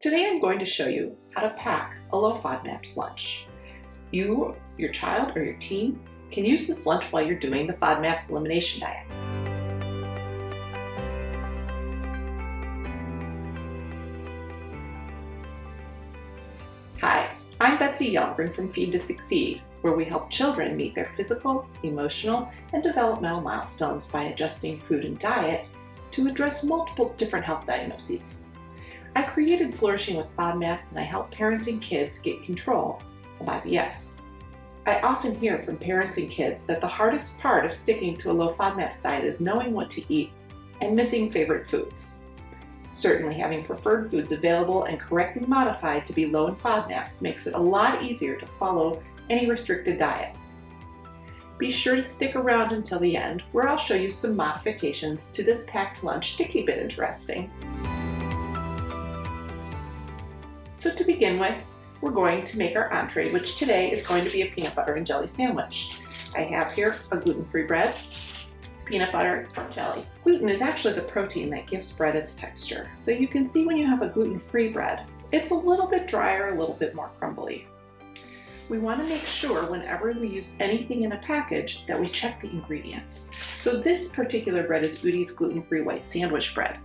Today I'm going to show you how to pack a low FODMAPs lunch. You, your child, or your teen can use this lunch while you're doing the FODMAPs elimination diet. Hi, I'm Betsy Yelgren from Feed to Succeed, where we help children meet their physical, emotional, and developmental milestones by adjusting food and diet to address multiple different health diagnoses. I created Flourishing with FODMAPs, and I help parents and kids get control of IBS. I often hear from parents and kids that the hardest part of sticking to a low FODMAPs diet is knowing what to eat and missing favorite foods. Certainly having preferred foods available and correctly modified to be low in FODMAPs makes it a lot easier to follow any restricted diet. Be sure to stick around until the end, where I'll show you some modifications to this packed lunch to keep it interesting. So to begin with, we're going to make our entree, which today is going to be a peanut butter and jelly sandwich. I have here a gluten-free bread, peanut butter, jelly. Gluten is actually the protein that gives bread its texture. So you can see when you have a gluten-free bread, it's a little bit drier, a little bit more crumbly. We want to make sure whenever we use anything in a package that we check the ingredients. So this particular bread is Udi's gluten-free white sandwich bread.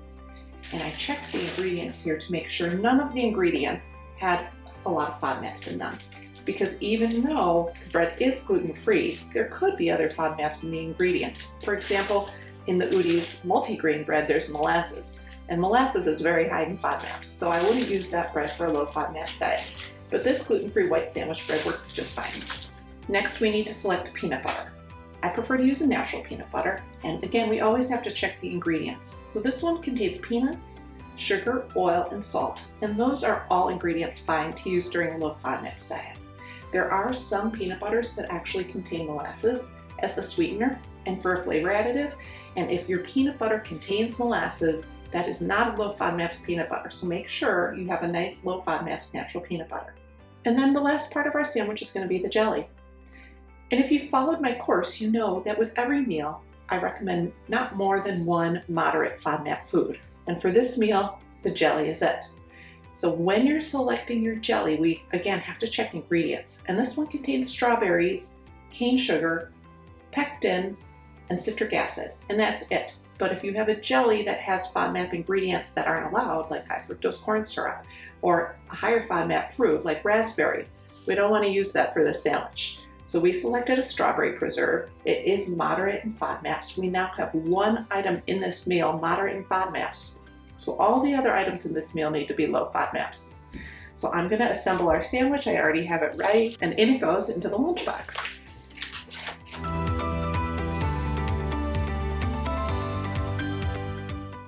And I checked the ingredients here to make sure none of the ingredients had a lot of FODMAPs in them. Because even though the bread is gluten-free, there could be other FODMAPs in the ingredients. For example, in the Udi's multigrain bread, there's molasses. And molasses is very high in FODMAPs, so I wouldn't use that bread for a low FODMAPs diet. But this gluten-free white sandwich bread works just fine. Next, we need to select peanut butter. I prefer to use a natural peanut butter, and again, we always have to check the ingredients. So this one contains peanuts, sugar, oil, and salt, and those are all ingredients fine to use during a low FODMAPs diet. There are some peanut butters that actually contain molasses as the sweetener and for a flavor additive, and if your peanut butter contains molasses, that is not a low FODMAPs peanut butter, so make sure you have a nice low FODMAPs natural peanut butter. And then the last part of our sandwich is going to be the jelly. And if you've followed my course, you know that with every meal, I recommend not more than one moderate FODMAP food. And for this meal, the jelly is it. So when you're selecting your jelly, we again have to check ingredients. And this one contains strawberries, cane sugar, pectin, and citric acid, and that's it. But if you have a jelly that has FODMAP ingredients that aren't allowed, like high fructose corn syrup, or a higher FODMAP fruit like raspberry, we don't want to use that for this sandwich. So we selected a strawberry preserve. It is moderate in FODMAPs. We now have one item in this meal moderate in FODMAPs. So all the other items in this meal need to be low FODMAPs. So I'm going to assemble our sandwich. I already have it ready, and in it goes into the lunchbox.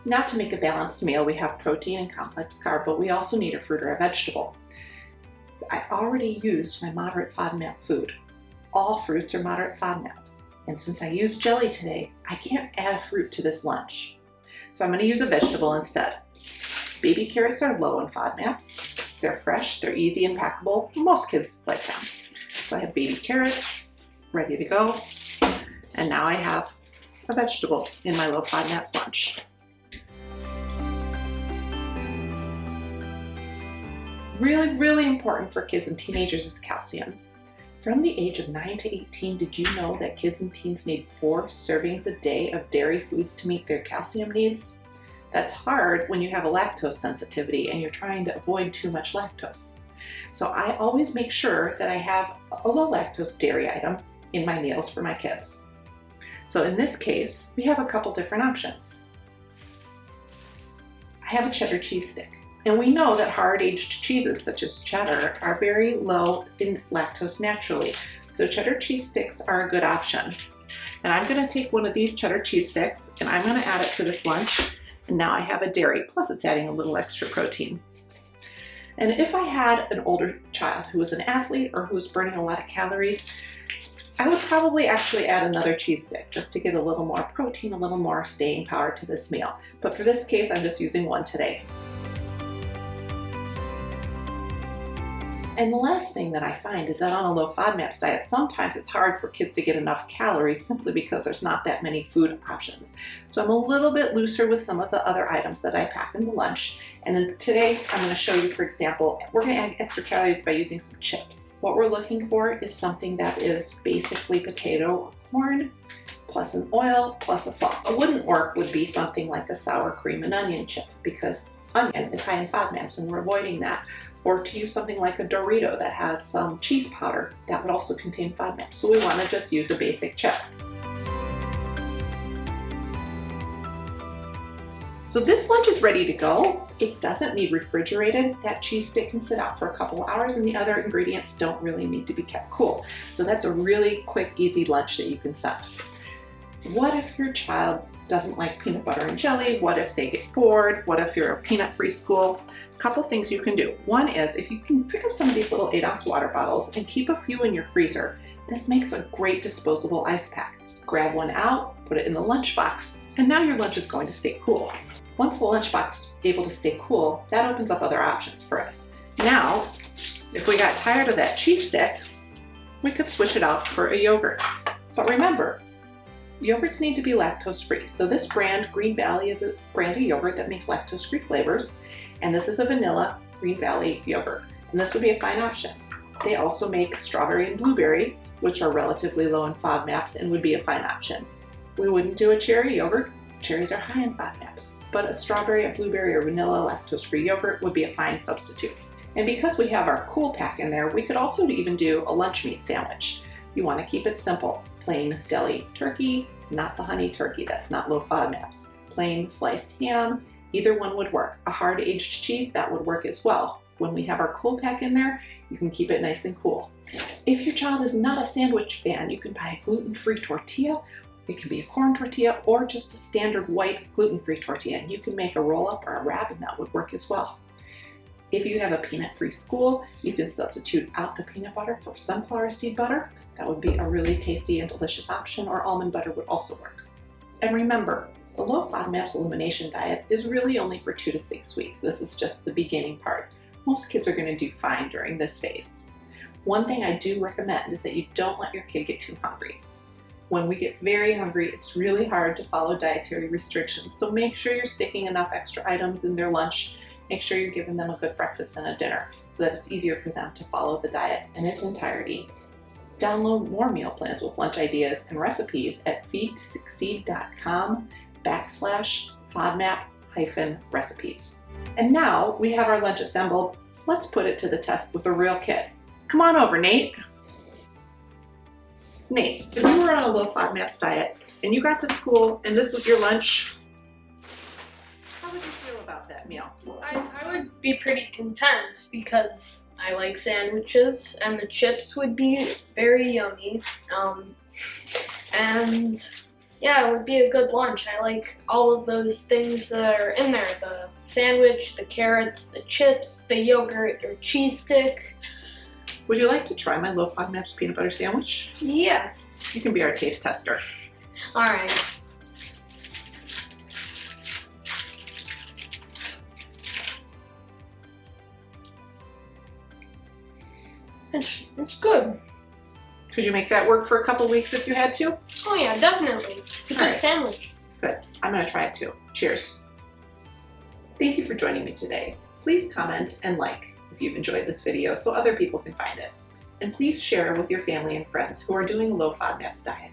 Now to make a balanced meal, we have protein and complex carb, but we also need a fruit or a vegetable. I already used my moderate FODMAP food. All fruits are moderate FODMAP. And since I used jelly today, I can't add a fruit to this lunch. So I'm going to use a vegetable instead. Baby carrots are low in FODMAPs. They're fresh, they're easy and packable. Most kids like them. So I have baby carrots ready to go. And now I have a vegetable in my low FODMAPs lunch. Really, really important for kids and teenagers is calcium. From the age of 9 to 18, did you know that kids and teens need 4 servings a day of dairy foods to meet their calcium needs? That's hard when you have a lactose sensitivity and you're trying to avoid too much lactose. So I always make sure that I have a low lactose dairy item in my meals for my kids. So in this case, we have a couple different options. I have a cheddar cheese stick. And we know that hard-aged cheeses such as cheddar are very low in lactose naturally. So cheddar cheese sticks are a good option. And I'm going to take one of these cheddar cheese sticks and I'm going to add it to this lunch. And now I have a dairy, plus it's adding a little extra protein. And if I had an older child who was an athlete or who was burning a lot of calories, I would probably actually add another cheese stick just to get a little more protein, a little more staying power to this meal. But for this case, I'm just using one today. And the last thing that I find is that on a low FODMAPs diet, sometimes it's hard for kids to get enough calories simply because there's not that many food options. So I'm a little bit looser with some of the other items that I pack in the lunch. And then today I'm going to show you, for example, we're going to add extra calories by using some chips. What we're looking for is something that is basically potato or corn, plus an oil, plus a salt. What wouldn't work would be something like a sour cream and onion chip, because onion is high in FODMAPs and we're avoiding that. Or to use something like a Dorito that has some cheese powder, that would also contain FODMAPs. So we want to just use a basic chip. So this lunch is ready to go. It doesn't need refrigerated. That cheese stick can sit out for a couple of hours and the other ingredients don't really need to be kept cool. So that's a really quick, easy lunch that you can send. What if your child doesn't like peanut butter and jelly? What if they get bored? What if you're a peanut-free school? A couple things you can do. One is if you can pick up some of these little 8-ounce water bottles and keep a few in your freezer, this makes a great disposable ice pack. Grab one out, put it in the lunchbox, and now your lunch is going to stay cool. Once the lunchbox is able to stay cool, that opens up other options for us. Now, if we got tired of that cheese stick, we could switch it out for a yogurt. But remember, yogurts need to be lactose-free. So this brand, Green Valley, is a brand of yogurt that makes lactose-free flavors. And this is a vanilla Green Valley yogurt. And this would be a fine option. They also make strawberry and blueberry, which are relatively low in FODMAPs and would be a fine option. We wouldn't do a cherry yogurt. Cherries are high in FODMAPs. But a strawberry, a blueberry, or vanilla lactose-free yogurt would be a fine substitute. And because we have our cool pack in there, we could also even do a lunch meat sandwich. You want to keep it simple. Plain deli turkey, not the honey turkey, that's not low FODMAPs. Plain sliced ham, either one would work. A hard aged cheese, that would work as well. When we have our cool pack in there, you can keep it nice and cool. If your child is not a sandwich fan, you can buy a gluten-free tortilla. It can be a corn tortilla or just a standard white gluten-free tortilla. You can make a roll-up or a wrap and that would work as well. If you have a peanut-free school, you can substitute out the peanut butter for sunflower seed butter. That would be a really tasty and delicious option, or almond butter would also work. And remember, the low FODMAPs elimination diet is really only for 2 to 6 weeks. This is just the beginning part. Most kids are going to do fine during this phase. One thing I do recommend is that you don't let your kid get too hungry. When we get very hungry, it's really hard to follow dietary restrictions. So make sure you're sticking enough extra items in their lunch. Make sure you're giving them a good breakfast and a dinner so that it's easier for them to follow the diet in its entirety. Download more meal plans with lunch ideas and recipes at feedtosucceed.com/FODMAP-recipes. And now we have our lunch assembled. Let's put it to the test with a real kid. Come on over, Nate. Nate, if you were on a low FODMAPs diet and you got to school and this was your lunch, how would you feel about that meal? I would be pretty content because I like sandwiches and the chips would be very yummy. And yeah, it would be a good lunch. I like all of those things that are in there. The sandwich, the carrots, the chips, the yogurt or cheese stick. Would you like to try my low FODMAPs peanut butter sandwich? Yeah. You can be our taste tester. All right. It's good. Could you make that work for a couple weeks if you had to? Oh yeah, definitely. It's a good sandwich. Good. I'm going to try it too. Cheers. Thank you for joining me today. Please comment and like if you've enjoyed this video so other people can find it. And please share with your family and friends who are doing a low FODMAPs diet.